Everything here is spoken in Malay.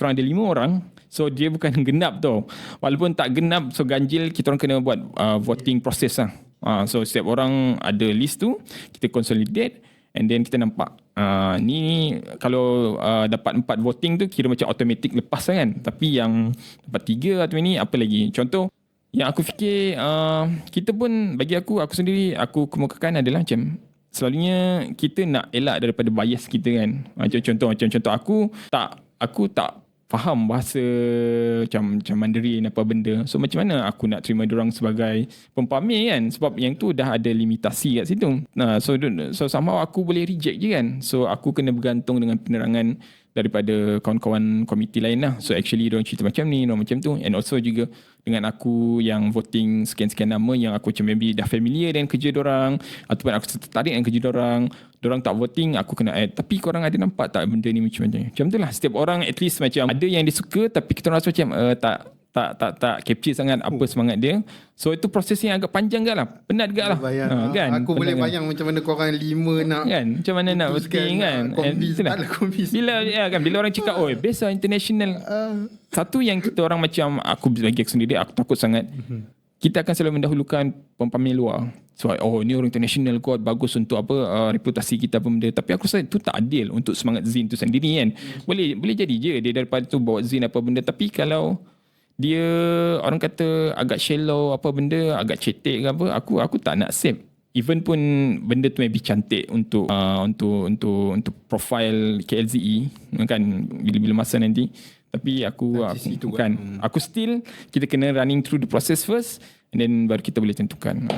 orang ada 5 orang. So dia bukan genap tau. Walaupun tak genap, so ganjil kita orang kena buat voting process lah. So setiap orang ada list tu, kita consolidate and then kita nampak ni kalau dapat 4 voting tu kira macam automatic lepas lah kan. Tapi yang dapat 3 atau ni apa lagi. Contoh yang aku fikir kita pun, bagi aku sendiri, aku kemukakan adalah macam selalunya kita nak elak daripada bias kita kan. Macam contoh aku tak faham bahasa macam Mandarin apa benda. So macam mana aku nak terima diorang sebagai pempamer kan, sebab yang tu dah ada limitasi kat situ. So somehow aku boleh reject je kan. So aku kena bergantung dengan penerangan daripada kawan-kawan komiti lain lah. So actually diorang cerita macam ni, diorang macam tu. And also juga dengan aku yang voting sekian-sekian nama yang aku macam maybe dah familiar dengan kerja diorang, ataupun aku tertarik dengan kerja diorang tak voting, aku kena add. Tapi korang ada nampak tak benda ni macam tu lah. Setiap orang at least macam ada yang dia suka, tapi kita rasa macam tak capture sangat apa semangat dia. So itu proses yang agak panjang kan lah. Penat juga lah. Kan? Aku boleh bayang macam mana korang 5 nak kan? Macam mana nak voting kan? Bila orang cakap best lah international. Satu yang kita orang macam bagi aku sendiri, aku takut sangat. Kita akan selalu mendahulukan pempamer luar. So ni orang international kot, bagus untuk reputasi kita apa benda. Tapi aku rasa itu tak adil untuk semangat Zin tu sendiri kan. Boleh jadi je dia daripada tu bawa Zin apa benda. Tapi kalau dia orang kata agak shallow apa benda, agak cetek ke apa, aku tak nak accept. Even pun benda tu maybe cantik untuk profile KLZE kan bila masa nanti. Tapi aku still kita kena running through the process first and then baru kita boleh tentukan.